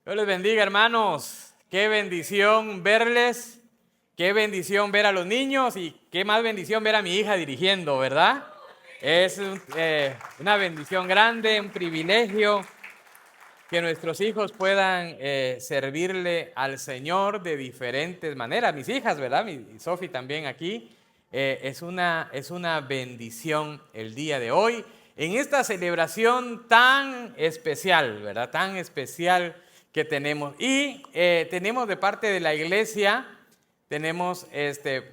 Dios les bendiga, hermanos. Qué bendición verles, qué bendición ver a los niños y qué más bendición ver a mi hija dirigiendo, ¿verdad? Es una bendición grande, un privilegio que nuestros hijos puedan servirle al Señor de diferentes maneras. Mis hijas, ¿verdad? Mi Sofi también aquí. Es una bendición el día de hoy en esta celebración tan especial, ¿verdad? Tan especial que tenemos. Y tenemos de parte de la iglesia, tenemos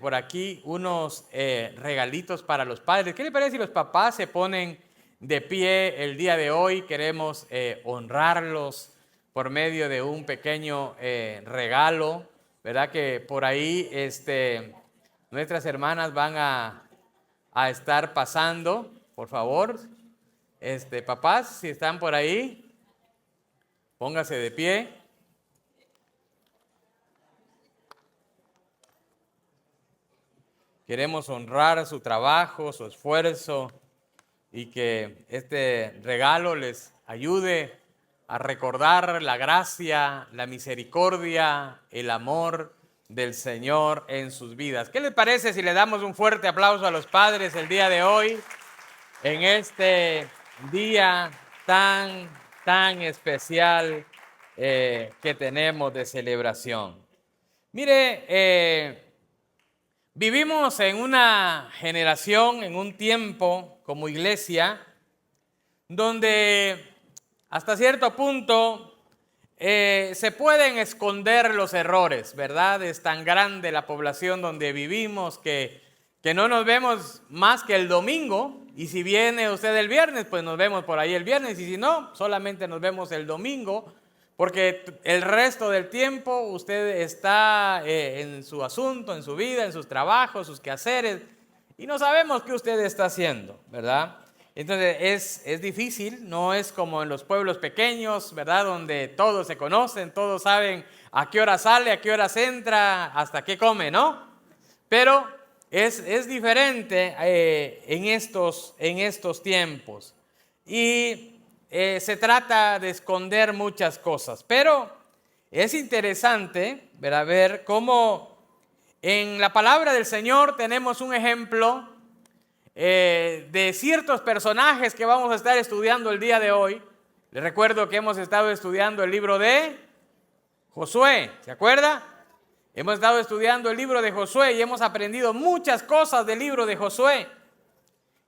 por aquí unos regalitos para los padres. ¿Qué les parece si los papás se ponen de pie el día de hoy? Queremos honrarlos por medio de un pequeño regalo, ¿verdad? Que por ahí nuestras hermanas van a estar pasando. Por favor, papás, si están por ahí, póngase de pie. Queremos honrar su trabajo, su esfuerzo y que este regalo les ayude a recordar la gracia, la misericordia, el amor del Señor en sus vidas. ¿Qué les parece si le damos un fuerte aplauso a los padres el día de hoy, en este día tan especial que tenemos de celebración? Mire, vivimos en una generación, en un tiempo como iglesia, donde hasta cierto punto se pueden esconder los errores, ¿verdad? Es tan grande la población donde vivimos que no nos vemos más que el domingo, y si viene usted el viernes, pues nos vemos por ahí el viernes, y si no, solamente nos vemos el domingo, porque el resto del tiempo usted está en su asunto, en su vida, en sus trabajos, sus quehaceres, y no sabemos qué usted está haciendo, ¿verdad? Entonces es difícil, no es como en los pueblos pequeños, ¿verdad? Donde todos se conocen, todos saben a qué hora sale, a qué hora entra, hasta qué come, ¿no? Pero es diferente en estos tiempos. Y se trata de esconder muchas cosas, pero es interesante, ¿verdad?, ver cómo en la palabra del Señor tenemos un ejemplo de ciertos personajes que vamos a estar estudiando el día de hoy. Les recuerdo que hemos estado estudiando el libro de Josué, ¿se acuerda? Hemos estado estudiando el libro de Josué y hemos aprendido muchas cosas del libro de Josué.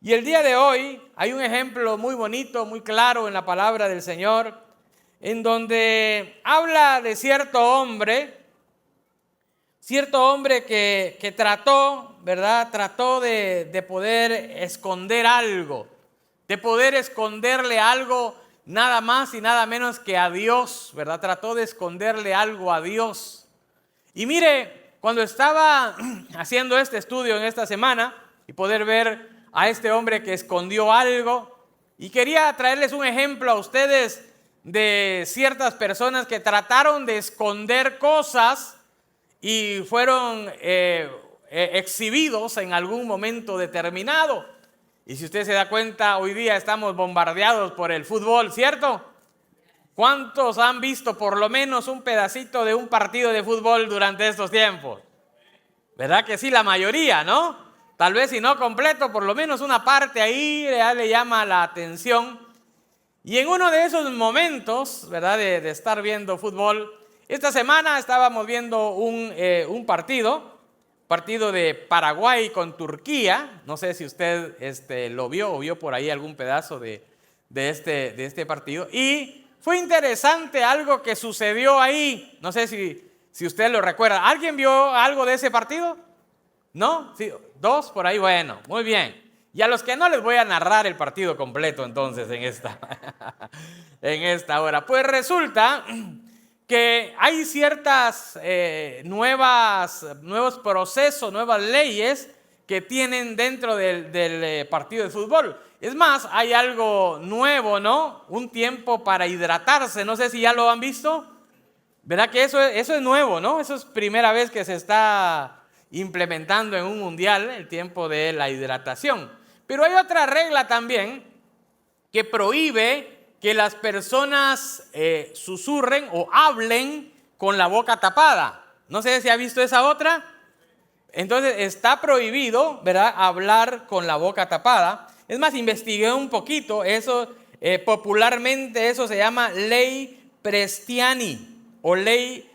Y el día de hoy hay un ejemplo muy bonito, muy claro en la palabra del Señor, en donde habla de cierto hombre que trató, ¿verdad? Trató de poder esconder algo, de poder esconderle algo nada más y nada menos que a Dios, ¿verdad? Trató de esconderle algo a Dios. Y mire, cuando estaba haciendo este estudio en esta semana y poder ver a este hombre que escondió algo, y quería traerles un ejemplo a ustedes de ciertas personas que trataron de esconder cosas y fueron exhibidos en algún momento determinado. Y si usted se da cuenta, hoy día estamos bombardeados por el fútbol, ¿cierto? ¿Cuántos han visto por lo menos un pedacito de un partido de fútbol durante estos tiempos? ¿Verdad que sí? La mayoría, ¿no? Tal vez si no completo, por lo menos una parte ahí ya le llama la atención. Y en uno de esos momentos, ¿verdad?, de estar viendo fútbol, esta semana estábamos viendo un partido de Paraguay con Turquía. No sé si usted lo vio o vio por ahí algún pedazo de este partido. Y fue interesante algo que sucedió ahí. No sé si usted lo recuerda. ¿Alguien vio algo de ese partido? ¿No? ¿Sí? ¿Dos por ahí? Bueno, muy bien. Y a los que no les voy a narrar el partido completo entonces en esta hora. Pues resulta que hay ciertas nuevos procesos, nuevas leyes que tienen dentro del partido de fútbol. Es más, hay algo nuevo, ¿no? Un tiempo para hidratarse. No sé si ya lo han visto. ¿Verdad que eso es nuevo, ¿no? Eso es primera vez que se está implementando en un mundial, el tiempo de la hidratación. Pero hay otra regla también que prohíbe que las personas susurren o hablen con la boca tapada. No sé si ha visto esa otra. Entonces está prohibido, ¿verdad?, hablar con la boca tapada. Es más, investigué un poquito, eso popularmente eso se llama ley Prestiani o ley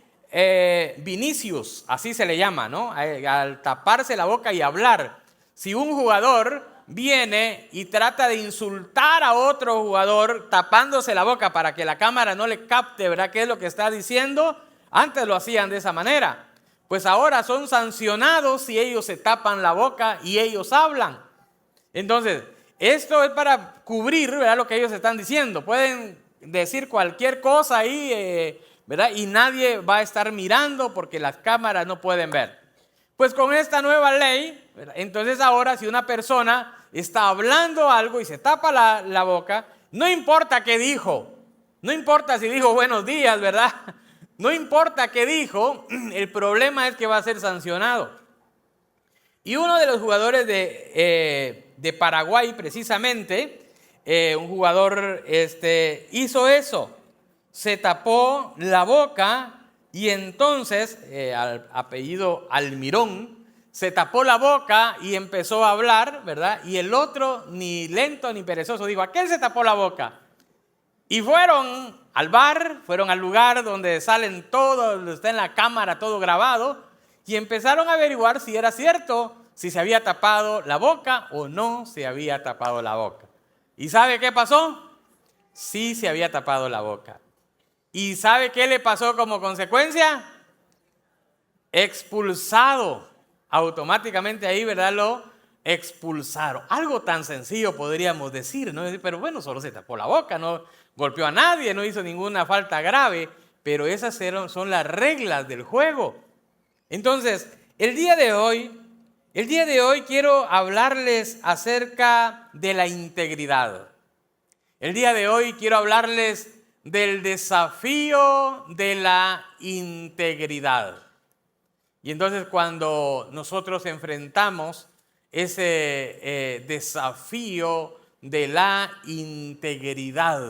Vinicius, así se le llama, ¿no? Al taparse la boca y hablar. Si un jugador viene y trata de insultar a otro jugador tapándose la boca para que la cámara no le capte, ¿verdad?, qué es lo que está diciendo, antes lo hacían de esa manera. Pues ahora son sancionados si ellos se tapan la boca y ellos hablan. Entonces, esto es para cubrir, ¿verdad?, lo que ellos están diciendo. Pueden decir cualquier cosa ahí, ¿verdad?, y nadie va a estar mirando porque las cámaras no pueden ver. Pues con esta nueva ley, ¿verdad?, entonces ahora si una persona está hablando algo y se tapa la boca, no importa qué dijo, no importa si dijo buenos días, ¿verdad? No importa qué dijo, el problema es que va a ser sancionado. Y uno de los jugadores de Paraguay, precisamente, un jugador hizo eso. Se tapó la boca y entonces, al apellido Almirón, se tapó la boca y empezó a hablar, ¿verdad? Y el otro, ni lento ni perezoso, dijo, aquel se tapó la boca. Y fueron al bar, fueron al lugar donde salen todo, está en la cámara todo grabado, y empezaron a averiguar si era cierto, si se había tapado la boca o no se había tapado la boca. ¿Y sabe qué pasó? Sí se había tapado la boca. ¿Y sabe qué le pasó como consecuencia? Expulsado. Automáticamente ahí, ¿verdad?, lo expulsaron. Algo tan sencillo podríamos decir, ¿no? Pero bueno, solo se tapó la boca, no golpeó a nadie, no hizo ninguna falta grave, pero esas son las reglas del juego. Entonces, el día de hoy quiero hablarles acerca de la integridad. El día de hoy quiero hablarles del desafío de la integridad. Y entonces cuando nosotros enfrentamos ese desafío de la integridad,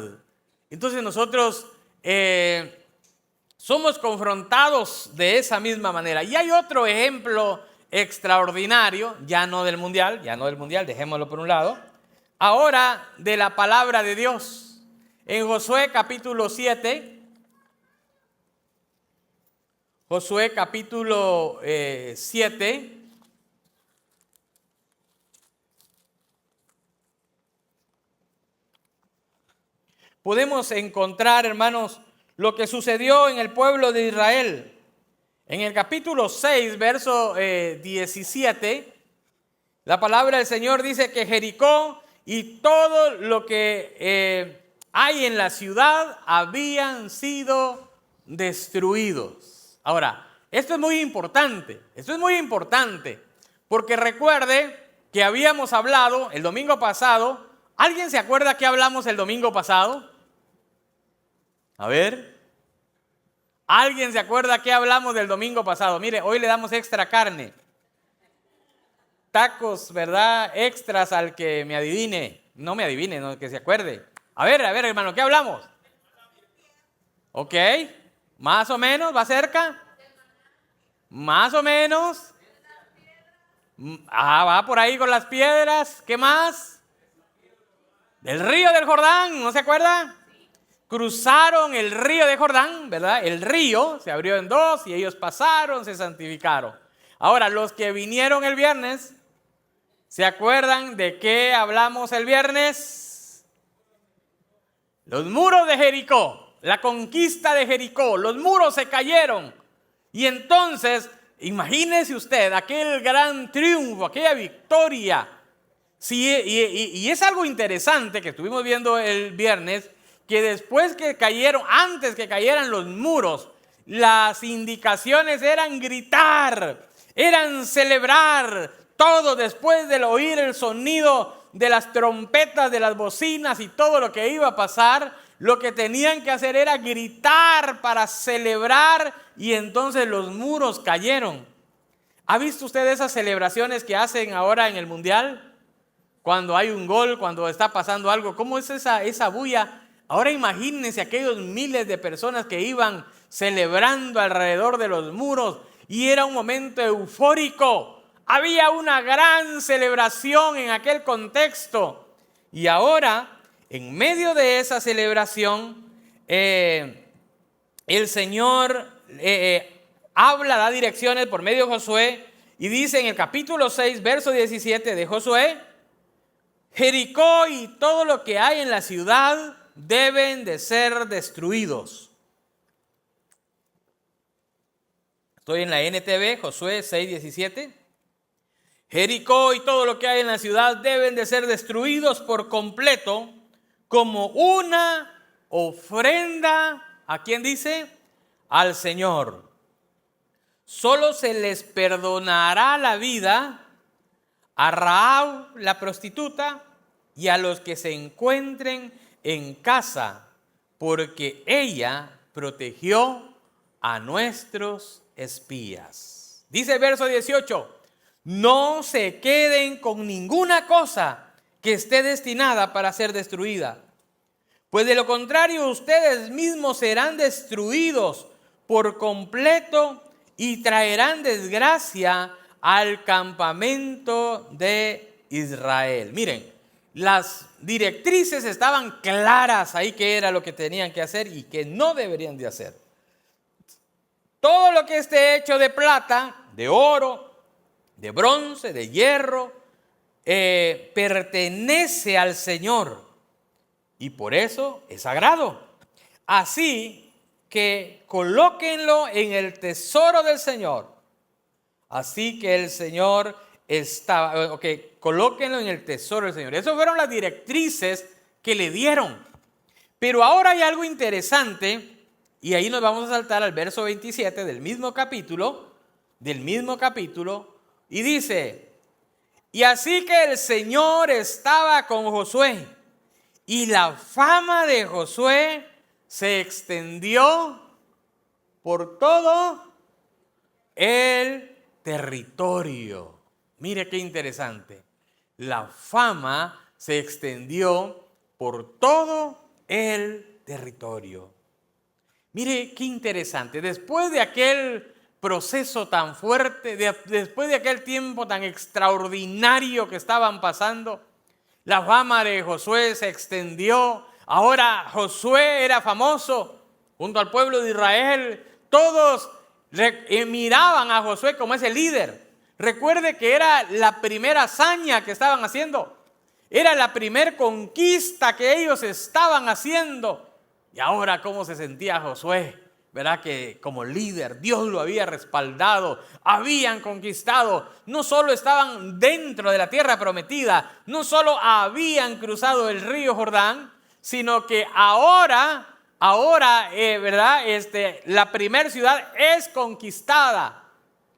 entonces nosotros somos confrontados de esa misma manera. Y hay otro ejemplo extraordinario, ya no del mundial, dejémoslo por un lado, ahora de la palabra de Dios. En Josué capítulo 7, Josué capítulo 7, podemos encontrar, hermanos, lo que sucedió en el pueblo de Israel. En el capítulo 6, verso 17, la palabra del Señor dice que Jericó y todo lo que hay en la ciudad habían sido destruidos. Ahora, esto es muy importante, porque recuerde que habíamos hablado el domingo pasado. ¿Alguien se acuerda qué hablamos el domingo pasado? A ver. ¿Alguien se acuerda qué hablamos del domingo pasado? Mire, hoy le damos extra carne. Tacos, ¿verdad? Extras al que me adivine. No me adivine, no, que se acuerde. A ver, hermano, ¿qué hablamos? Ok. Más o menos, ¿va cerca? Más o menos. Va por ahí con las piedras. ¿Qué más? Del río del Jordán, ¿no se acuerda? Cruzaron el río de Jordán, ¿verdad? El río se abrió en dos y ellos pasaron, se santificaron. Ahora, los que vinieron el viernes, ¿se acuerdan de qué hablamos el viernes? Los muros de Jericó, la conquista de Jericó, los muros se cayeron. Y entonces, imagínese usted aquel gran triunfo, aquella victoria. Sí, y es algo interesante que estuvimos viendo el viernes, que después que cayeron, antes que cayeran los muros, las indicaciones eran gritar, eran celebrar, todo después de oír el sonido de las trompetas, de las bocinas y todo lo que iba a pasar. Lo que tenían que hacer era gritar para celebrar, y entonces los muros cayeron. ¿Ha visto usted esas celebraciones que hacen ahora en el mundial? Cuando hay un gol, cuando está pasando algo, ¿cómo es esa bulla? Ahora imagínense aquellos miles de personas que iban celebrando alrededor de los muros y era un momento eufórico. Había una gran celebración en aquel contexto. Y ahora, en medio de esa celebración, el Señor habla, da direcciones por medio de Josué y dice en el capítulo 6, verso 17 de Josué: Jericó y todo lo que hay en la ciudad deben de ser destruidos. Estoy en la NTV, Josué 6:17. Jericó y todo lo que hay en la ciudad deben de ser destruidos por completo como una ofrenda, ¿a quién dice? Al Señor. Solo se les perdonará la vida a Rahab, la prostituta, y a los que se encuentren en casa, porque ella protegió a nuestros espías. Dice el verso 18: no se queden con ninguna cosa que esté destinada para ser destruida, pues de lo contrario ustedes mismos serán destruidos por completo y traerán desgracia al campamento de Israel. Miren, las directrices estaban claras ahí que era lo que tenían que hacer y que no deberían de hacer. Todo lo que esté hecho de plata, de oro, de bronce, de hierro, pertenece al Señor y por eso es sagrado. Así que colóquenlo en el tesoro del Señor. Así que el Señor colóquenlo en el tesoro del Señor. Esas fueron las directrices que le dieron. Pero ahora hay algo interesante y ahí nos vamos a saltar al verso 27 del mismo capítulo, y dice: y así que el Señor estaba con Josué y la fama de Josué se extendió por todo el territorio. Mire qué interesante. La fama se extendió por todo el territorio. Mire qué interesante. Después de aquel proceso tan fuerte, después de aquel tiempo tan extraordinario que estaban pasando, la fama de Josué se extendió. Ahora Josué era famoso junto al pueblo de Israel. Todos miraban a Josué como ese líder. Recuerde que era la primera hazaña que estaban haciendo. Era la primera conquista que ellos estaban haciendo. Y ahora cómo se sentía Josué, ¿verdad? Que como líder Dios lo había respaldado, habían conquistado, no solo estaban dentro de la tierra prometida, no solo habían cruzado el río Jordán, sino que ahora, ¿verdad? La primera ciudad es conquistada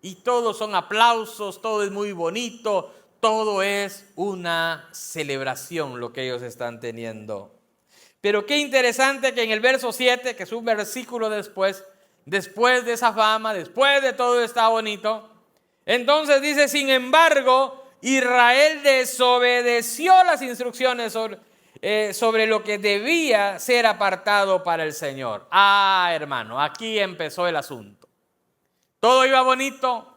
y todos son aplausos, todo es muy bonito, todo es una celebración lo que ellos están teniendo. Pero qué interesante que en el verso 7, que es un versículo después de esa fama, después de todo está bonito, entonces dice: sin embargo, Israel desobedeció las instrucciones sobre lo que debía ser apartado para el Señor. Hermano, aquí empezó el asunto. Todo iba bonito,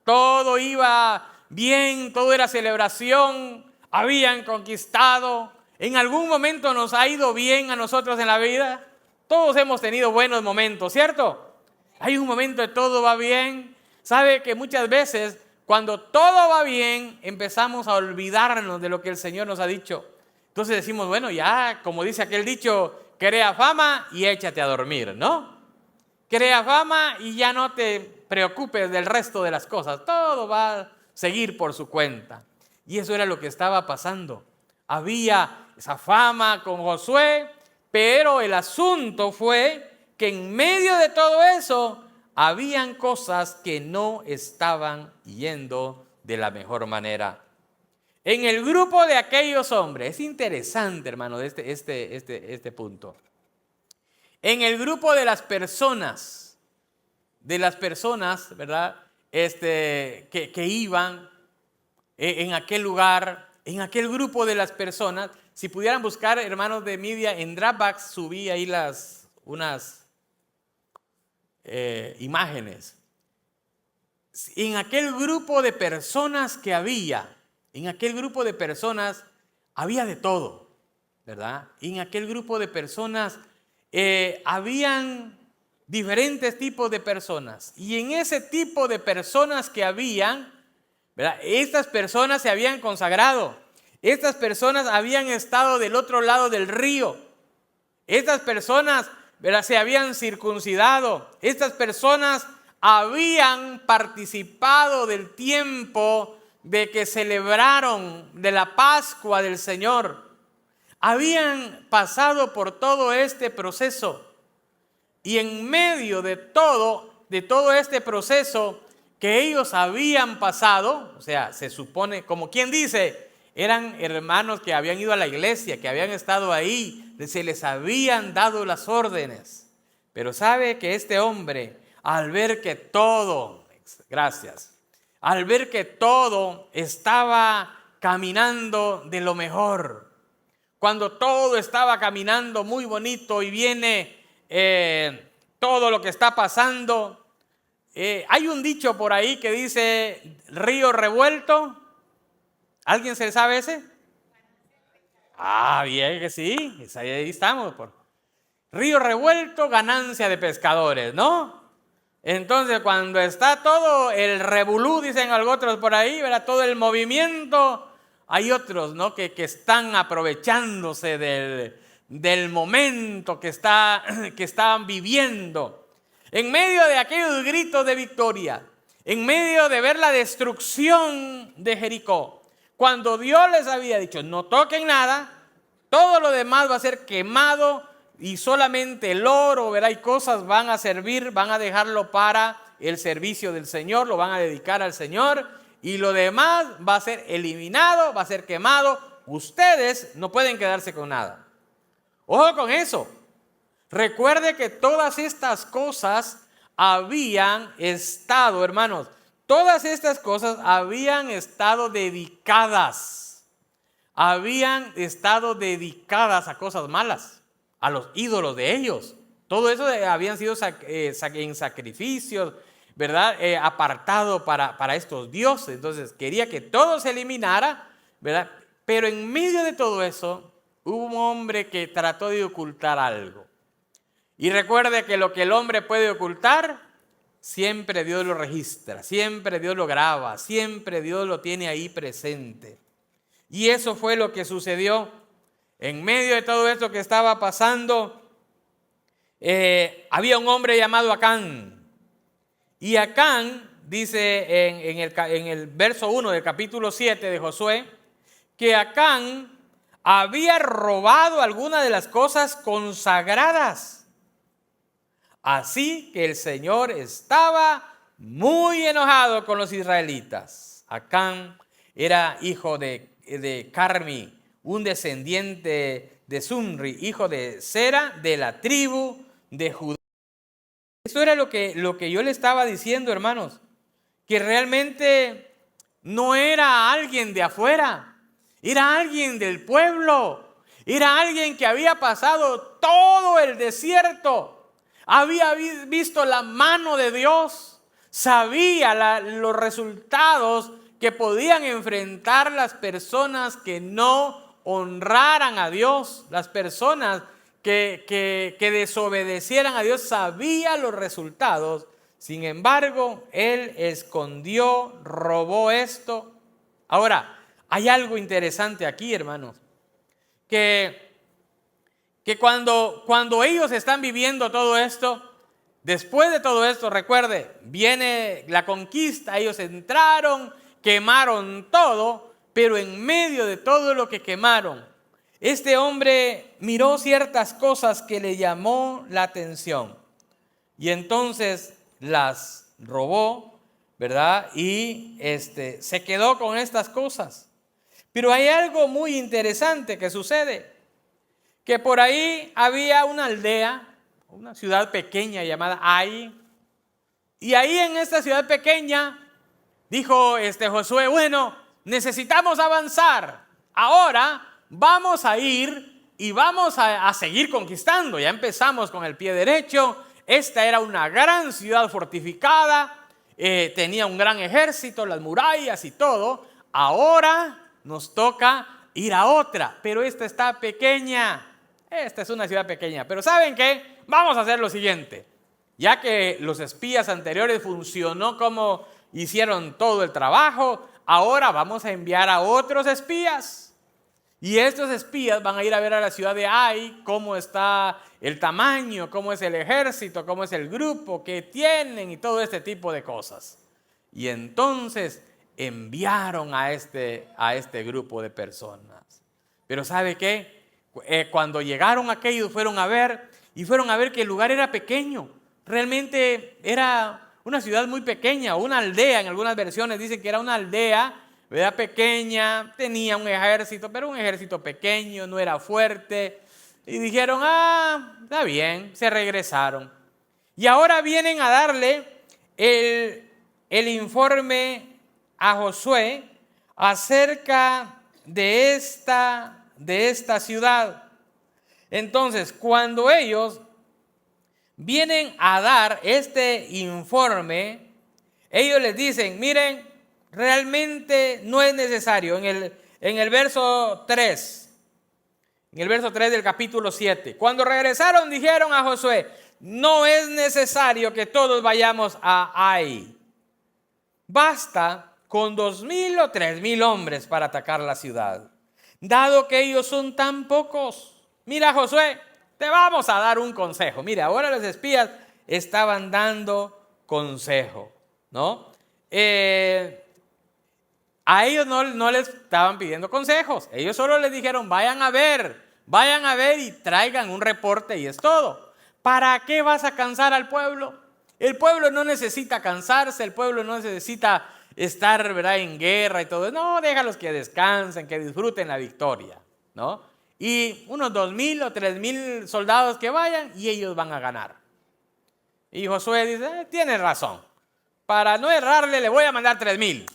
todo iba bien, todo era celebración, habían conquistado. ¿En algún momento nos ha ido bien a nosotros en la vida? Todos hemos tenido buenos momentos, ¿cierto? Hay un momento de todo va bien. ¿Sabe que muchas veces cuando todo va bien empezamos a olvidarnos de lo que el Señor nos ha dicho? Entonces decimos, bueno, ya, como dice aquel dicho, crea fama y échate a dormir, ¿no? Crea fama y ya no te preocupes del resto de las cosas. Todo va a seguir por su cuenta. Y eso era lo que estaba pasando. Había esa fama con Josué, pero el asunto fue que en medio de todo eso habían cosas que no estaban yendo de la mejor manera. En el grupo de aquellos hombres, es interesante, hermano, este punto. En el grupo de las personas, ¿verdad? Que iban en aquel lugar, en aquel grupo de las personas, Si pudieran buscar, hermanos de Media, en Dropbox subí ahí unas imágenes. En aquel grupo de personas que había, había de todo, ¿verdad? En aquel grupo de personas habían diferentes tipos de personas. Y en ese tipo de personas que habían, ¿verdad? Estas personas se habían consagrado. Estas personas habían estado del otro lado del río. Estas personas, ¿verdad?, se habían circuncidado. Estas personas habían participado del tiempo de que celebraron de la Pascua del Señor. Habían pasado por todo este proceso. Y en medio de todo este proceso que ellos habían pasado, o sea, se supone, como quien dice, eran hermanos que habían ido a la iglesia, que habían estado ahí, se les habían dado las órdenes. Pero sabe que este hombre, al ver que todo estaba caminando de lo mejor, cuando todo estaba caminando muy bonito y viene todo lo que está pasando, hay un dicho por ahí que dice río revuelto. ¿Alguien se sabe ese? Bien que sí, ahí estamos. Río revuelto, ganancia de pescadores, ¿no? Entonces, cuando está todo el revolú, dicen otros por ahí, ¿verdad?, todo el movimiento, hay otros, ¿no?, que están aprovechándose del momento que estaban viviendo. En medio de aquellos gritos de victoria, en medio de ver la destrucción de Jericó, cuando Dios les había dicho, no toquen nada, todo lo demás va a ser quemado y solamente el oro, ¿verdad?, y cosas van a servir, van a dejarlo para el servicio del Señor, lo van a dedicar al Señor y lo demás va a ser eliminado, va a ser quemado. Ustedes no pueden quedarse con nada. Ojo con eso. Recuerde que todas estas cosas habían estado, hermanos, todas estas cosas habían estado dedicadas a cosas malas, a los ídolos de ellos. Todo eso habían sido en sacrificios, ¿verdad?, apartado para estos dioses. Entonces quería que todo se eliminara, ¿verdad? Pero en medio de todo eso hubo un hombre que trató de ocultar algo. Y recuerde que lo que el hombre puede ocultar, siempre Dios lo registra, siempre Dios lo graba, siempre Dios lo tiene ahí presente. Y eso fue lo que sucedió. En medio de todo esto que estaba pasando, había un hombre llamado Acán. Y Acán dice en el verso 1 del capítulo 7 de Josué, que Acán había robado algunas de las cosas consagradas. Así que el Señor estaba muy enojado con los israelitas. Acán era hijo de Carmi, un descendiente de Zumri, hijo de Sera, de la tribu de Judá. Eso era lo que yo le estaba diciendo, hermanos, que realmente no era alguien de afuera, era alguien del pueblo, era alguien que había pasado todo el desierto. Había visto la mano de Dios, sabía los resultados que podían enfrentar las personas que no honraran a Dios, las personas que desobedecieran a Dios, sabía los resultados. Sin embargo, él escondió, robó esto. Ahora, hay algo interesante aquí, hermanos, que cuando ellos están viviendo todo esto, después de todo esto, recuerde, viene la conquista, ellos entraron, quemaron todo, pero en medio de todo lo que quemaron, este hombre miró ciertas cosas que le llamó la atención y entonces las robó, ¿verdad? Y se quedó con estas cosas. Pero hay algo muy interesante que sucede. Que por ahí había una aldea, una ciudad pequeña llamada Ai. Y ahí en esta ciudad pequeña dijo Josué, bueno, necesitamos avanzar. Ahora vamos a ir y vamos a seguir conquistando. Ya empezamos con el pie derecho. Esta era una gran ciudad fortificada, tenía un gran ejército, las murallas y todo. Ahora nos toca ir a otra, pero esta está pequeña. Esta es una ciudad pequeña, pero ¿saben qué? Vamos a hacer lo siguiente. Ya que los espías anteriores funcionó como hicieron todo el trabajo, ahora vamos a enviar a otros espías. Y estos espías van a ir a ver a la ciudad de Ai, cómo está el tamaño, cómo es el ejército, cómo es el grupo que tienen y todo este tipo de cosas. Y entonces enviaron a este grupo de personas. Pero ¿sabe qué? Cuando llegaron aquellos fueron a ver que el lugar era pequeño. Realmente era una ciudad muy pequeña, una aldea. En algunas versiones dicen que era una aldea, ¿verdad? Pequeña, tenía un ejército, pero un ejército pequeño, no era fuerte. Y dijeron, está bien, se regresaron. Y ahora vienen a darle el informe a Josué acerca de esta ciudad. Entonces, cuando ellos vienen a dar este informe, ellos les dicen, miren, realmente no es necesario. En el verso 3 del capítulo 7, cuando regresaron dijeron a Josué, no es necesario que todos vayamos a Ai. Basta con 2,000 o 3,000 hombres para atacar la ciudad, dado que ellos son tan pocos. Mira, Josué, te vamos a dar un consejo. Mira, ahora los espías estaban dando consejo, ¿no? A ellos no les estaban pidiendo consejos. Ellos solo les dijeron, vayan a ver y traigan un reporte y es todo. ¿Para qué vas a cansar al pueblo? El pueblo no necesita cansarse, el pueblo no necesita estar, ¿verdad?, en guerra y todo. No, déjalos que descansen, que disfruten la victoria, ¿no? Y unos 2,000 o 3,000 soldados que vayan y ellos van a ganar. Y Josué dice, tienes razón. Para no errarle le voy a mandar 3,000.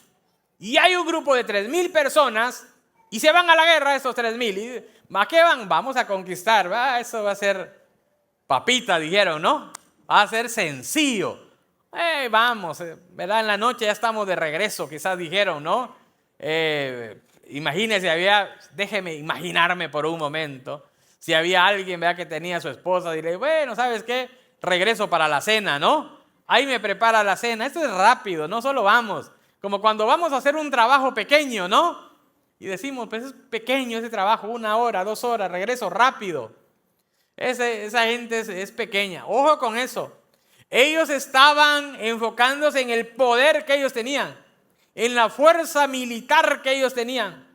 Y hay un grupo de 3,000 personas y se van a la guerra estos 3,000. ¿Y a qué van? Vamos a conquistar. Eso va a ser papita, dijeron, ¿no? Va a ser sencillo. Vamos, ¿verdad? En la noche ya estamos de regreso, quizás dijeron, ¿no? Imagínense, déjeme imaginarme por un momento, si había alguien, ¿verdad?, que tenía a su esposa, diré, bueno, ¿sabes qué? Regreso para la cena, ¿no? Ahí me prepara la cena. Esto es rápido, no solo vamos. Como cuando vamos a hacer un trabajo pequeño, ¿no? Y decimos, pues es pequeño ese trabajo, 1 hora, 2 horas, regreso rápido. Esa gente es pequeña. Ojo con eso. Ellos estaban enfocándose en el poder que ellos tenían, en la fuerza militar que ellos tenían.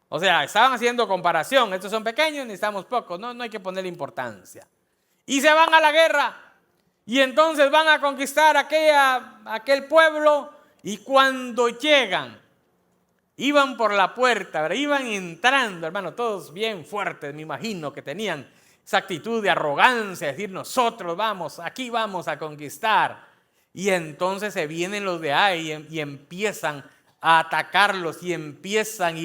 O sea, estaban haciendo comparación. Estos son pequeños, necesitamos pocos. No hay que ponerle importancia. Y se van a la guerra. Y entonces van a conquistar aquel pueblo. Y cuando llegan, iban por la puerta, ¿verdad? Iban entrando, hermano, todos bien fuertes, me imagino que tenían esa actitud de arrogancia, decir nosotros aquí vamos a conquistar. Y entonces se vienen los de Ai y empiezan a atacarlos y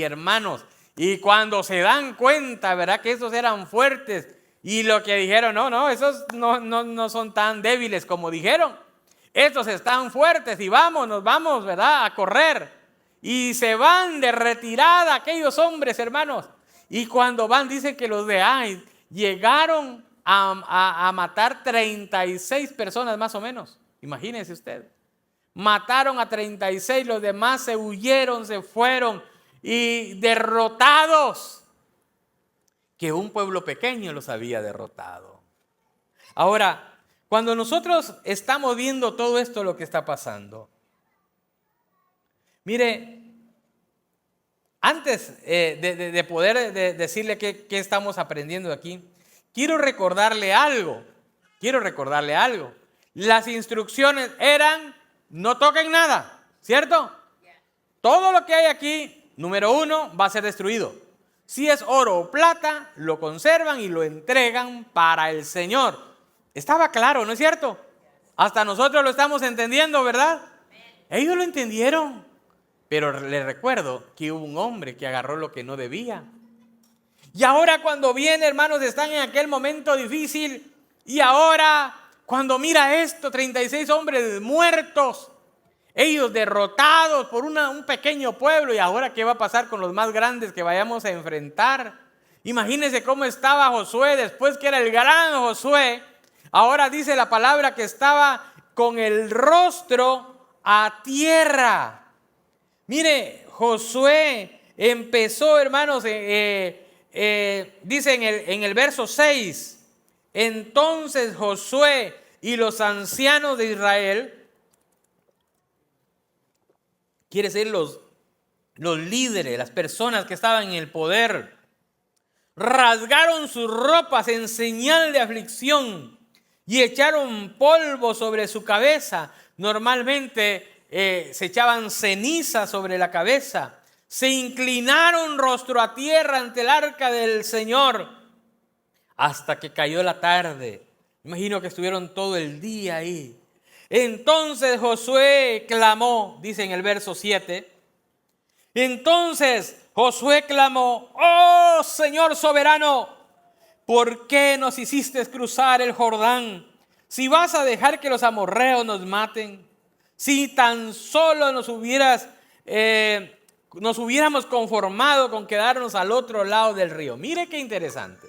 hermanos, y cuando se dan cuenta, ¿verdad?, que esos eran fuertes y lo que dijeron, no, esos no son tan débiles como dijeron. Estos están fuertes y nos vamos, ¿verdad?, a correr. Y se van de retirada aquellos hombres, hermanos. Y cuando van, dicen que los de Ai llegaron a matar 36 personas más o menos. Imagínense usted. Mataron a 36, los demás se huyeron, se fueron y derrotados. Que un pueblo pequeño los había derrotado. Ahora, cuando nosotros estamos viendo todo esto, lo que está pasando, mire, antes de poder decirle qué estamos aprendiendo aquí, quiero recordarle algo. Las instrucciones eran, no toquen nada, ¿cierto? Todo lo que hay aquí, número 1, va a ser destruido. Si es oro o plata, lo conservan y lo entregan para el Señor. Estaba claro, ¿no es cierto? Hasta nosotros lo estamos entendiendo, ¿verdad? Ellos lo entendieron. Pero les recuerdo que hubo un hombre que agarró lo que no debía. Y ahora cuando viene, hermanos, están en aquel momento difícil. Y ahora cuando mira esto, 36 hombres muertos, ellos derrotados por un pequeño pueblo. ¿Y ahora qué va a pasar con los más grandes que vayamos a enfrentar? Imagínense cómo estaba Josué después, que era el gran Josué. Ahora dice la palabra que estaba con el rostro a tierra. Mire, Josué empezó, hermanos, dice en el verso 6, entonces Josué y los ancianos de Israel, quiere decir los líderes, las personas que estaban en el poder, rasgaron sus ropas en señal de aflicción y echaron polvo sobre su cabeza. Normalmente se echaban ceniza sobre la cabeza. Se inclinaron rostro a tierra ante el arca del Señor hasta que cayó la tarde. Imagino que estuvieron todo el día ahí. Entonces Josué clamó, dice en el verso 7. Entonces Josué clamó: oh Señor soberano, ¿por qué nos hiciste cruzar el Jordán? Si vas a dejar que los amorreos nos maten, si tan solo nos hubiéramos conformado con quedarnos al otro lado del río. Mire qué interesante.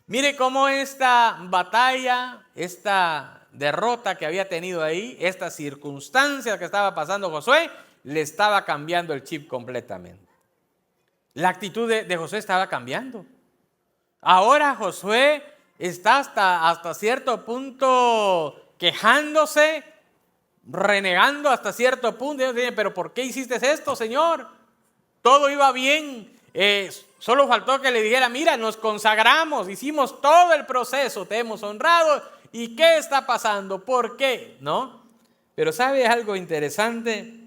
Mire cómo esta batalla, esta derrota que había tenido ahí, esta circunstancia que estaba pasando Josué, le estaba cambiando el chip completamente. La actitud de Josué estaba cambiando. Ahora Josué está hasta cierto punto quejándose, renegando hasta cierto punto. Ellos dicen: pero ¿por qué hiciste esto, Señor? Todo iba bien. Solo faltó que le dijera: mira, nos consagramos, hicimos todo el proceso, te hemos honrado. ¿Y qué está pasando? ¿Por qué? ¿No? Pero ¿sabe algo interesante?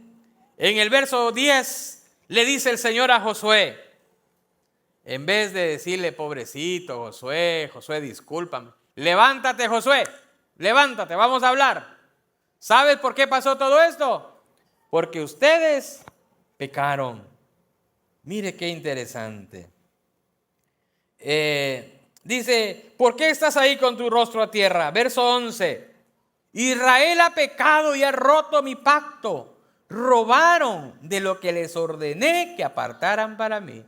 En el verso 10 le dice el Señor a Josué, en vez de decirle: pobrecito Josué, Josué, discúlpame. Levántate, Josué, levántate, vamos a hablar. ¿Sabes por qué pasó todo esto? Porque ustedes pecaron. Mire qué interesante. Dice: ¿por qué estás ahí con tu rostro a tierra? Verso 11. Israel ha pecado y ha roto mi pacto. Robaron de lo que les ordené que apartaran para mí.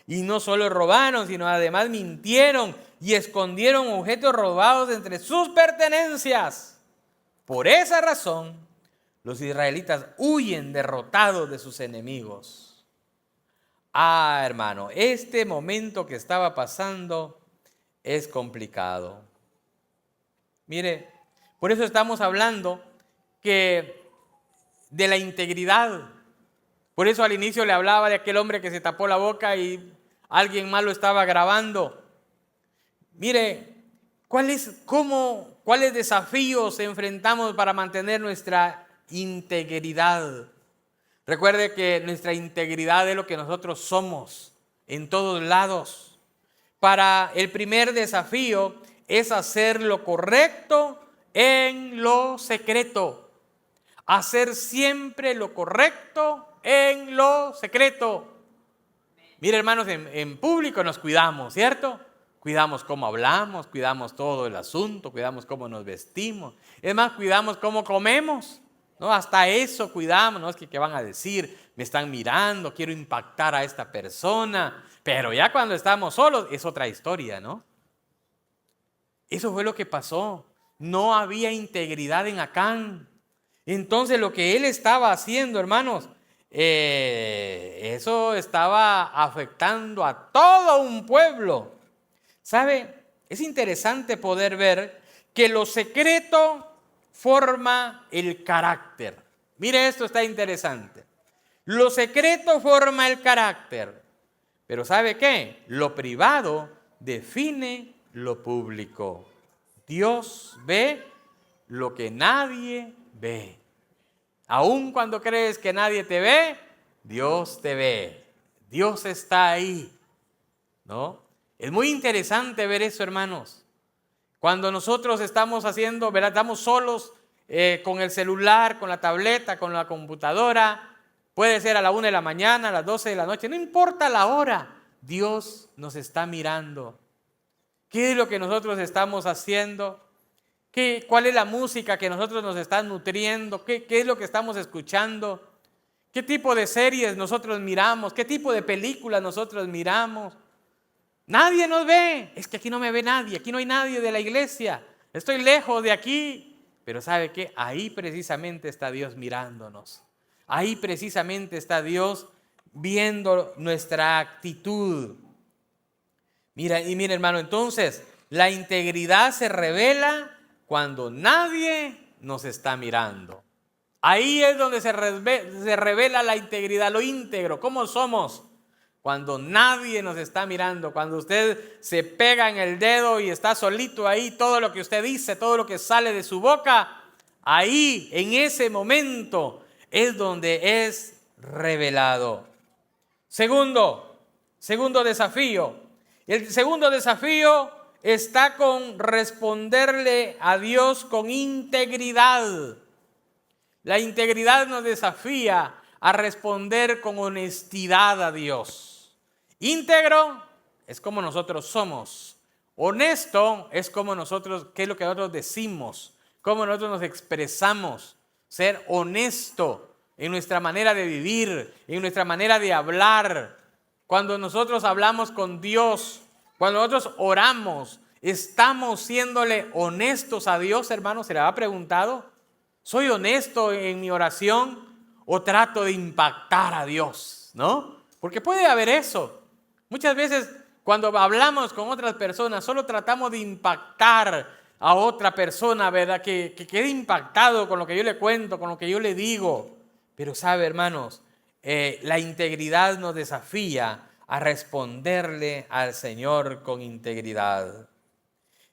Y no solo robaron, sino además mintieron y escondieron objetos robados entre sus pertenencias. Por esa razón, los israelitas huyen derrotados de sus enemigos. Hermano, este momento que estaba pasando es complicado. Mire, por eso estamos hablando de la integridad. Por eso al inicio le hablaba de aquel hombre que se tapó la boca y alguien más lo estaba grabando. Mire, ¿cuáles desafíos enfrentamos para mantener nuestra integridad? Recuerde que nuestra integridad es lo que nosotros somos en todos lados. Para el primer desafío es hacer lo correcto en lo secreto. Hacer siempre lo correcto en lo secreto. Mire, hermanos, en público nos cuidamos, ¿cierto? Cuidamos cómo hablamos, cuidamos todo el asunto, cuidamos cómo nos vestimos. Es más, cuidamos cómo comemos, ¿no? Hasta eso cuidamos, ¿no? Es que ¿qué van a decir? Me están mirando, quiero impactar a esta persona. Pero ya cuando estamos solos es otra historia, ¿no? Eso fue lo que pasó. No había integridad en Acán. Entonces lo que él estaba haciendo, hermanos, eso estaba afectando a todo un pueblo. ¿Sabe? Es interesante poder ver que lo secreto forma el carácter. Mire, esto está interesante. Lo secreto forma el carácter. Pero ¿sabe qué? Lo privado define lo público. Dios ve lo que nadie ve. Aun cuando crees que nadie te ve, Dios te ve. Dios está ahí, ¿no? Es muy interesante ver eso, hermanos. Cuando nosotros estamos haciendo, ¿verdad? Estamos solos con el celular, con la tableta, con la computadora. Puede ser a la 1 de la mañana, a las 12 de la noche. No importa la hora. Dios nos está mirando. ¿Qué es lo que nosotros estamos haciendo? ¿Cuál es la música que nosotros nos está nutriendo? ¿Qué es lo que estamos escuchando? ¿Qué tipo de series nosotros miramos? ¿Qué tipo de películas nosotros miramos? Nadie nos ve. Es que aquí no me ve nadie. Aquí no hay nadie de la iglesia. Estoy lejos de aquí. Pero ¿sabe qué? Ahí precisamente está Dios mirándonos. Ahí precisamente está Dios viendo nuestra actitud. Mira, hermano, entonces la integridad se revela cuando nadie nos está mirando. Ahí es donde se revela la integridad, lo íntegro, cómo somos. Cuando nadie nos está mirando, cuando usted se pega en el dedo y está solito ahí, todo lo que usted dice, todo lo que sale de su boca, ahí, en ese momento, es donde es revelado. Segundo desafío. El segundo desafío está con responderle a Dios con integridad. La integridad nos desafía a responder con honestidad a Dios. Íntegro es como nosotros somos. Honesto es como nosotros, qué es lo que nosotros decimos, cómo nosotros nos expresamos. Ser honesto en nuestra manera de vivir, en nuestra manera de hablar. Cuando nosotros hablamos con Dios, cuando nosotros oramos, ¿estamos siéndole honestos a Dios, hermano? ¿Se le ha preguntado? ¿Soy honesto en mi oración o trato de impactar a Dios? ¿No? Porque puede haber eso. Muchas veces cuando hablamos con otras personas solo tratamos de impactar a otra persona, ¿verdad? Que quede impactado con lo que yo le cuento, con lo que yo le digo. Pero sabe, hermanos, la integridad nos desafía a responderle al Señor con integridad.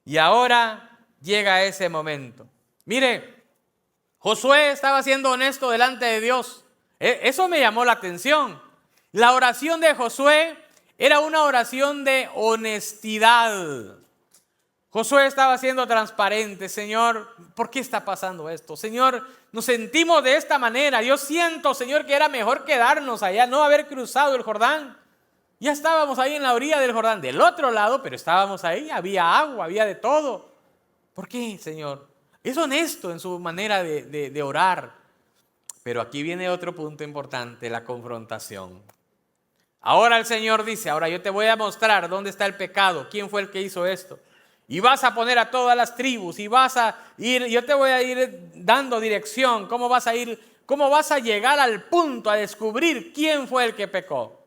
Y ahora llega ese momento. Mire, Josué estaba siendo honesto delante de Dios. Eso me llamó la atención. La oración de Josué era una oración de honestidad. Josué estaba siendo transparente. Señor, ¿por qué está pasando esto? Señor, nos sentimos de esta manera. Yo siento, Señor, que era mejor quedarnos allá, no haber cruzado el Jordán. Ya estábamos ahí en la orilla del Jordán, del otro lado, pero estábamos ahí, había agua, había de todo. ¿Por qué, Señor? Es honesto en su manera de orar. Pero aquí viene otro punto importante, la confrontación. Ahora el Señor dice, ahora yo te voy a mostrar dónde está el pecado, quién fue el que hizo esto. Y vas a poner a todas las tribus y vas a ir, yo te voy a ir dando dirección, cómo vas a llegar al punto a descubrir quién fue el que pecó.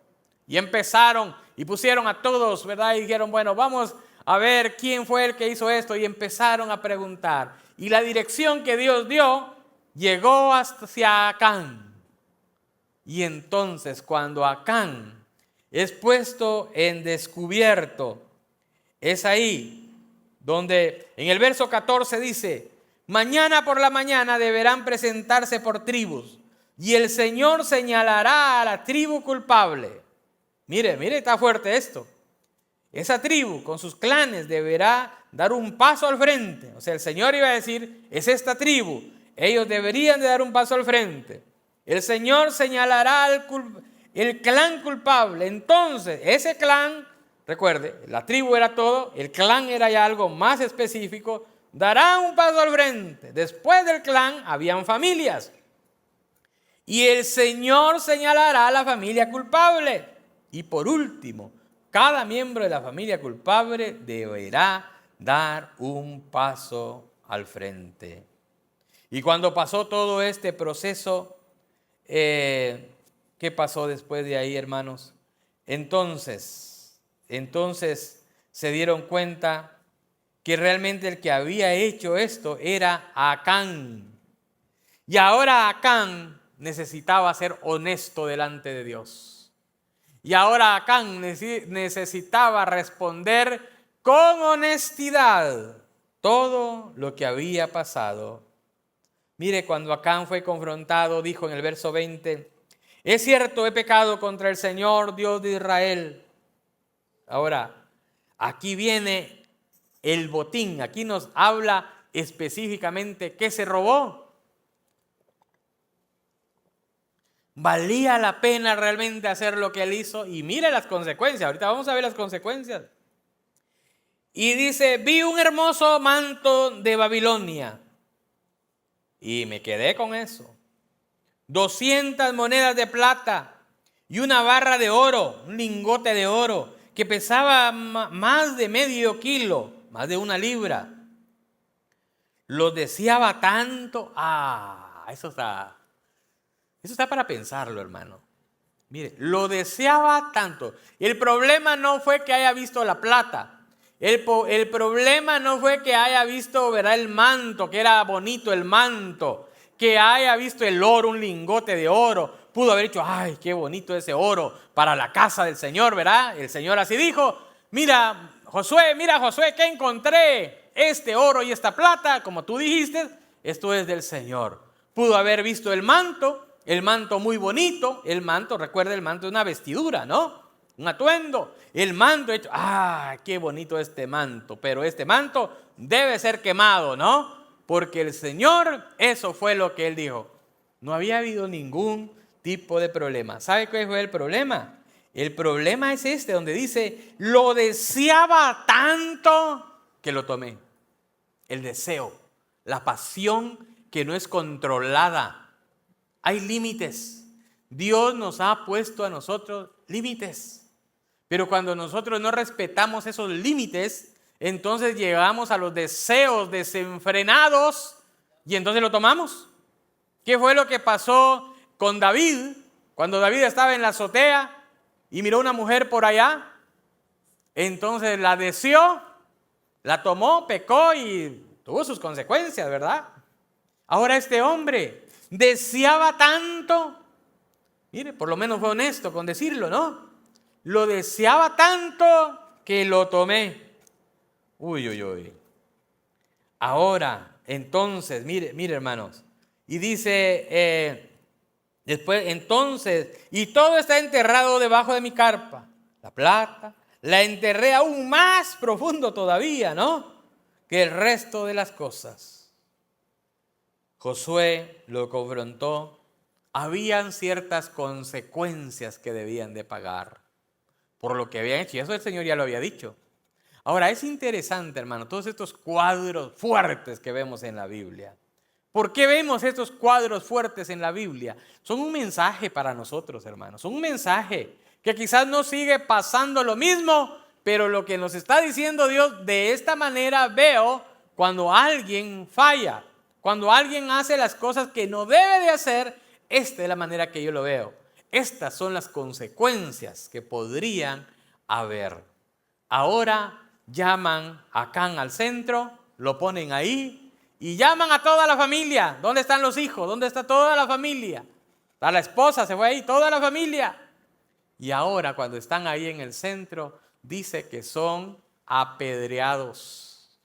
Y empezaron y pusieron a todos, ¿verdad? Y dijeron, bueno, vamos a ver quién fue el que hizo esto. Y empezaron a preguntar. Y la dirección que Dios dio llegó hacia Acán. Y entonces cuando Acán es puesto en descubierto, es ahí donde en el verso 14 dice, mañana por la mañana deberán presentarse por tribus y el Señor señalará a la tribu culpable. Mire, está fuerte esto. Esa tribu con sus clanes deberá dar un paso al frente. O sea, el Señor iba a decir, es esta tribu. Ellos deberían de dar un paso al frente. El Señor señalará el clan culpable. Entonces, ese clan, recuerde, la tribu era todo, el clan era ya algo más específico, dará un paso al frente. Después del clan habían familias. Y el Señor señalará a la familia culpable. Y por último, cada miembro de la familia culpable deberá dar un paso al frente. Y cuando pasó todo este proceso, ¿qué pasó después de ahí, hermanos? Entonces se dieron cuenta que realmente el que había hecho esto era Acán. Y ahora Acán necesitaba ser honesto delante de Dios. Y ahora Acán necesitaba responder con honestidad todo lo que había pasado. Mire, cuando Acán fue confrontado, dijo en el verso 20, es cierto, he pecado contra el Señor, Dios de Israel. Ahora, aquí viene el botín, aquí nos habla específicamente qué se robó. ¿Valía la pena realmente hacer lo que él hizo? Y mire las consecuencias. Ahorita vamos a ver las consecuencias. Y dice, vi un hermoso manto de Babilonia. Y me quedé con eso. 200 monedas de plata y una barra de oro, un lingote de oro, que pesaba más de medio kilo, más de 1 libra. Lo deseaba tanto. Eso está para pensarlo, hermano. Mire, lo deseaba tanto. El problema no fue que haya visto la plata. El problema no fue que haya visto, ¿verdad?, el manto, que era bonito el manto, que haya visto el oro, un lingote de oro. Pudo haber dicho, ay, qué bonito ese oro para la casa del Señor, ¿verdad? El Señor así dijo, mira Josué, ¿qué encontré? Este oro y esta plata, como tú dijiste, esto es del Señor. Pudo haber visto el manto muy bonito. El manto, recuerda, el manto es una vestidura, ¿no? Un atuendo. El manto hecho, qué bonito este manto, pero este manto debe ser quemado, ¿no? Porque el Señor, eso fue lo que Él dijo. No había habido ningún tipo de problema. ¿Sabe cuál fue el problema? El problema es este, donde dice, lo deseaba tanto que lo tomé. El deseo, la pasión que no es controlada. Hay límites. Dios nos ha puesto a nosotros límites. Pero cuando nosotros no respetamos esos límites, entonces llegamos a los deseos desenfrenados y entonces lo tomamos. ¿Qué fue lo que pasó con David? Cuando David estaba en la azotea y miró una mujer por allá, entonces la deseó, la tomó, pecó y tuvo sus consecuencias, ¿verdad? Ahora este hombre deseaba tanto, mire, por lo menos fue honesto con decirlo, ¿no? Lo deseaba tanto que lo tomé. Uy. Ahora, entonces, mire hermanos, y dice, después, entonces, y todo está enterrado debajo de mi carpa. La plata, la enterré aún más profundo todavía, ¿no?, que el resto de las cosas. Josué lo confrontó. Habían ciertas consecuencias que debían de pagar por lo que habían hecho, y eso el Señor ya lo había dicho. Ahora, es interesante, hermano, todos estos cuadros fuertes que vemos en la Biblia. ¿Por qué vemos estos cuadros fuertes en la Biblia? Son un mensaje para nosotros, hermanos. Son un mensaje que quizás no sigue pasando lo mismo, pero lo que nos está diciendo Dios, de esta manera veo cuando alguien falla, cuando alguien hace las cosas que no debe de hacer. Esta es la manera que yo lo veo. Estas son las consecuencias que podrían haber. Ahora llaman a Acán al centro, lo ponen ahí y llaman a toda la familia. ¿Dónde están los hijos? ¿Dónde está toda la familia? Está la esposa, se fue ahí, toda la familia. Y ahora cuando están ahí en el centro, dice que son apedreados.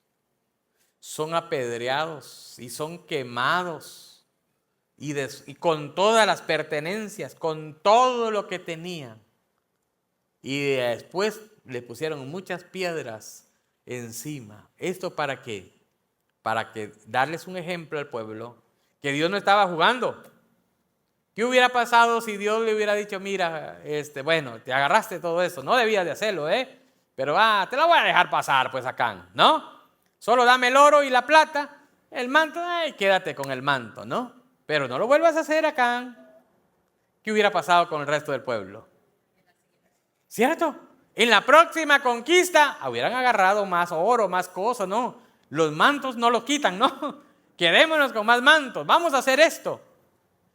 Son apedreados y son quemados. Y con todas las pertenencias, con todo lo que tenían. Y después le pusieron muchas piedras encima. ¿Esto para qué? Para que darles un ejemplo al pueblo que Dios no estaba jugando. ¿Qué hubiera pasado si Dios le hubiera dicho, mira, bueno, te agarraste todo eso, no debías de hacerlo, pero te la voy a dejar pasar, pues, Acán, ¿no? Solo dame el oro y la plata, el manto, quédate con el manto, ¿no? Pero no lo vuelvas a hacer, Acán. ¿Qué hubiera pasado con el resto del pueblo? ¿Cierto? En la próxima conquista hubieran agarrado más oro, más cosas, ¿no? Los mantos no los quitan, ¿no? Quedémonos con más mantos. Vamos a hacer esto.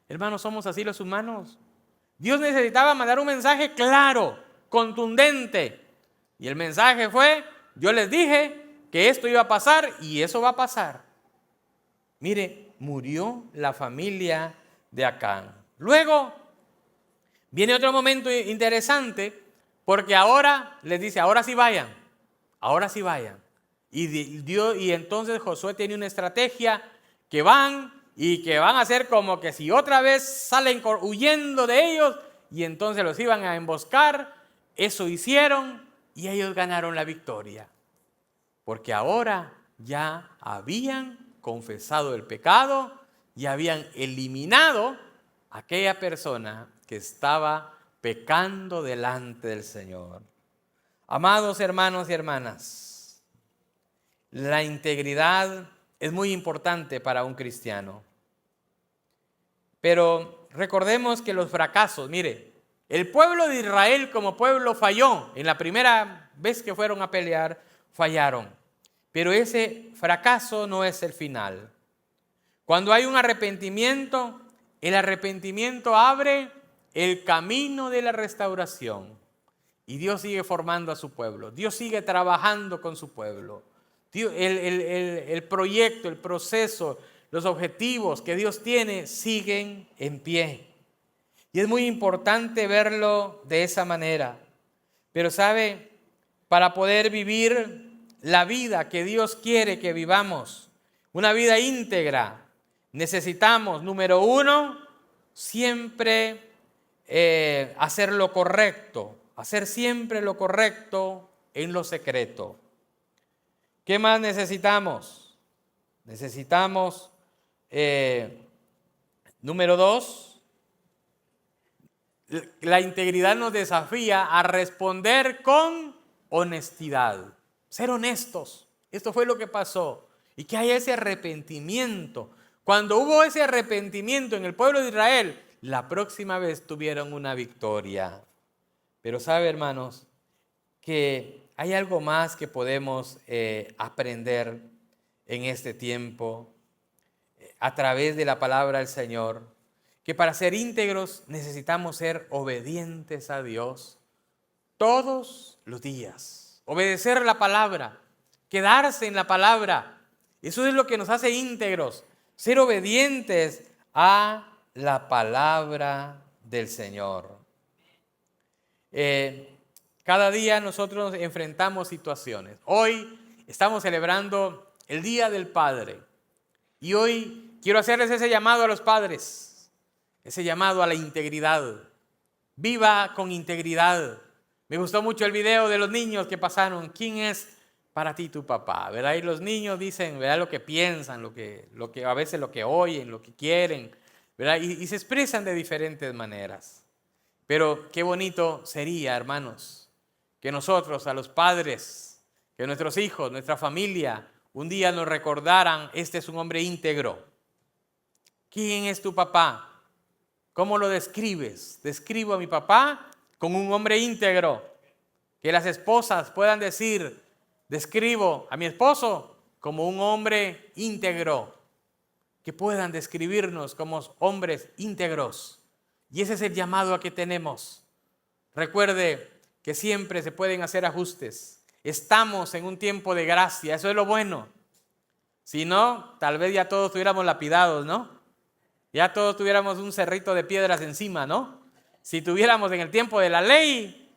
Hermanos, somos así los humanos. Dios necesitaba mandar un mensaje claro, contundente. Y el mensaje fue, yo les dije que esto iba a pasar y eso va a pasar. Mire, murió la familia de Acán. Luego viene otro momento interesante, porque ahora les dice, ahora sí vayan. Y entonces Josué tiene una estrategia que van a hacer como que si otra vez salen huyendo de ellos, y entonces los iban a emboscar. Eso hicieron y ellos ganaron la victoria, porque ahora ya habían confesado el pecado y habían eliminado aquella persona que estaba pecando delante del Señor. Amados hermanos y hermanas, la integridad es muy importante para un cristiano. Pero recordemos que los fracasos, mire, el pueblo de Israel como pueblo falló. En la primera vez que fueron a pelear, fallaron. Pero ese fracaso no es el final. Cuando hay un arrepentimiento, el arrepentimiento abre el camino de la restauración. Y Dios sigue formando a su pueblo. Dios sigue trabajando con su pueblo. El proyecto, el proceso, los objetivos que Dios tiene siguen en pie. Y es muy importante verlo de esa manera. Pero sabe, para poder vivir la vida que Dios quiere que vivamos, una vida íntegra, necesitamos, número uno, siempre hacer lo correcto, hacer siempre lo correcto en lo secreto. ¿Qué más necesitamos? Necesitamos, número dos, la integridad nos desafía a responder con honestidad, ser honestos. Esto fue lo que pasó. Y que haya ese arrepentimiento. Cuando hubo ese arrepentimiento en el pueblo de Israel, la próxima vez tuvieron una victoria. Pero sabe, hermanos, que hay algo más que podemos aprender en este tiempo a través de la palabra del Señor, que para ser íntegros necesitamos ser obedientes a Dios todos los días. Obedecer la palabra, quedarse en la palabra. Eso es lo que nos hace íntegros, ser obedientes a la palabra del Señor. Cada día nosotros enfrentamos situaciones. Hoy estamos celebrando el Día del Padre. Y hoy quiero hacerles ese llamado a los padres, ese llamado a la integridad. Viva con integridad. Me gustó mucho el video de los niños que pasaron. ¿Quién es para ti tu papá? ¿Verdad? Y los niños dicen, ¿verdad?, lo que piensan, lo que a veces lo que oyen, lo que quieren, ¿verdad? Y se expresan de diferentes maneras. Pero qué bonito sería, hermanos, que nosotros, a los padres, que nuestros hijos, nuestra familia, un día nos recordaran, este es un hombre íntegro. ¿Quién es tu papá? ¿Cómo lo describes? Describo a mi papá como un hombre íntegro. Que las esposas puedan decir, describo a mi esposo como un hombre íntegro. Que puedan describirnos como hombres íntegros. Y ese es el llamado a que tenemos. Recuerde que siempre se pueden hacer ajustes. Estamos en un tiempo de gracia, eso es lo bueno. Si no, tal vez ya todos estuviéramos lapidados, ¿no? Ya todos tuviéramos un cerrito de piedras encima, ¿no? Si tuviéramos en el tiempo de la ley,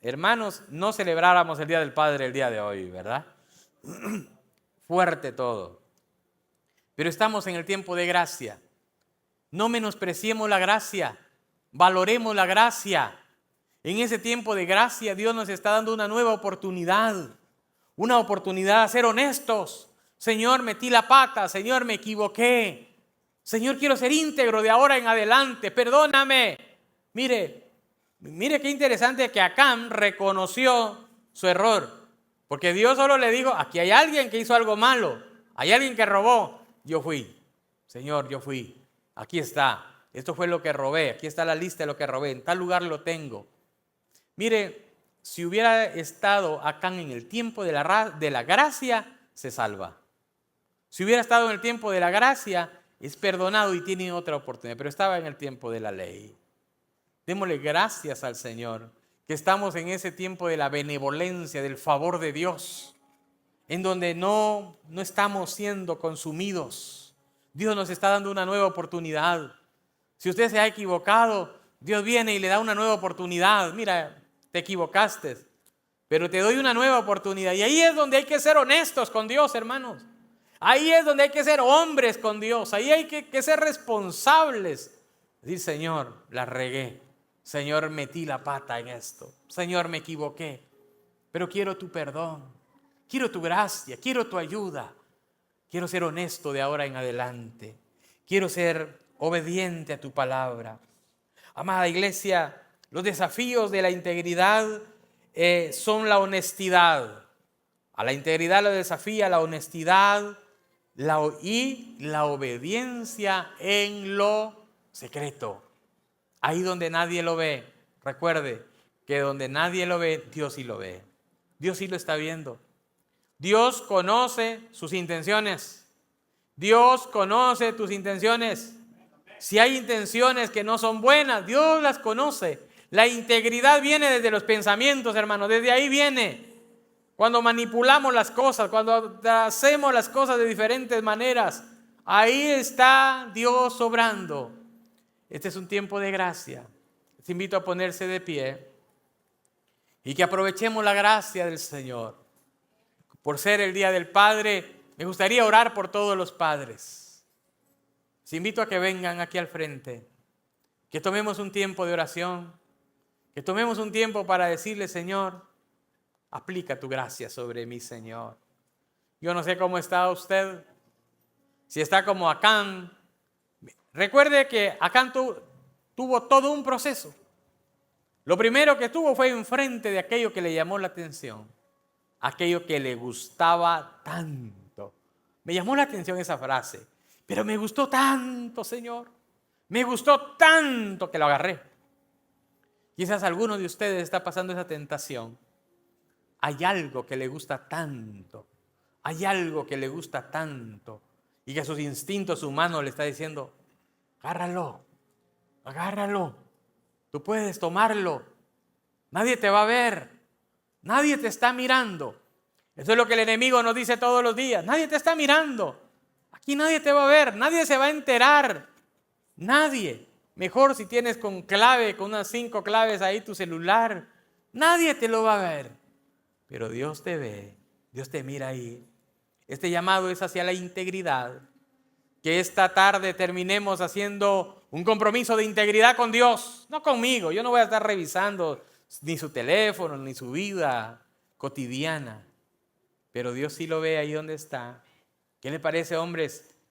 hermanos, no celebráramos el Día del Padre el día de hoy, ¿verdad? Fuerte todo. Pero estamos en el tiempo de gracia. No menospreciemos la gracia, valoremos la gracia. En ese tiempo de gracia Dios nos está dando una nueva oportunidad a ser honestos. Señor, metí la pata, Señor, me equivoqué. Señor, quiero ser íntegro de ahora en adelante, perdóname. Mire qué interesante que Acán reconoció su error, porque Dios solo le dijo, aquí hay alguien que hizo algo malo, hay alguien que robó, yo fui, Señor, yo fui. Aquí está, esto fue lo que robé, aquí está la lista de lo que robé, en tal lugar lo tengo. Mire, si hubiera estado Acán en el tiempo de la gracia, se salva. Si hubiera estado en el tiempo de la gracia, es perdonado y tiene otra oportunidad, pero estaba en el tiempo de la ley. Démosle gracias al Señor, que estamos en ese tiempo de la benevolencia, del favor de Dios, en donde no estamos siendo consumidos. Dios nos está dando una nueva oportunidad. Si usted se ha equivocado, Dios viene y le da una nueva oportunidad. Mira, te equivocaste, pero te doy una nueva oportunidad. Y ahí es donde hay que ser honestos con Dios, hermanos. Ahí es donde hay que ser hombres con Dios. Ahí hay que ser responsables. Decir, Señor, la regué. Señor, metí la pata en esto. Señor, me equivoqué. Pero quiero tu perdón. Quiero tu gracia. Quiero tu ayuda. Quiero ser honesto de ahora en adelante. Quiero ser obediente a tu palabra. Amada iglesia, los desafíos de la integridad son la honestidad. A la integridad la desafía la honestidad y la obediencia en lo secreto. Ahí donde nadie lo ve. Recuerde que donde nadie lo ve, Dios sí lo ve. Dios sí lo está viendo. Dios conoce sus intenciones. Dios conoce tus intenciones. Si hay intenciones que no son buenas, Dios las conoce. La integridad viene desde los pensamientos, hermano. Desde ahí viene. Cuando manipulamos las cosas, cuando hacemos las cosas de diferentes maneras, ahí está Dios obrando. Este es un tiempo de gracia. Les invito a ponerse de pie y que aprovechemos la gracia del Señor. Por ser el Día del Padre, me gustaría orar por todos los padres. Les invito a que vengan aquí al frente, que tomemos un tiempo de oración, que tomemos un tiempo para decirle: Señor, aplica tu gracia sobre mí, Señor. Yo no sé cómo está usted, si está como Acán. Recuerde que Acán tuvo todo un proceso. Lo primero que tuvo fue enfrente de aquello que le llamó la atención, aquello que le gustaba tanto. Me llamó la atención esa frase, pero me gustó tanto, Señor. Me gustó tanto que lo agarré. Quizás alguno de ustedes está pasando esa tentación. Hay algo que le gusta tanto, hay algo que le gusta tanto y que sus instintos humanos le está diciendo: agárralo, agárralo, tú puedes tomarlo, nadie te va a ver, nadie te está mirando. Eso es lo que el enemigo nos dice todos los días: nadie te está mirando, aquí nadie te va a ver, nadie se va a enterar, nadie. Mejor si tienes con clave, con unas 5 claves ahí tu celular, nadie te lo va a ver. Pero Dios te ve, Dios te mira ahí. Este llamado es hacia la integridad. Que esta tarde terminemos haciendo un compromiso de integridad con Dios, no conmigo. Yo no voy a estar revisando ni su teléfono, ni su vida cotidiana. Pero Dios sí lo ve ahí donde está. ¿Qué le parece, hombres,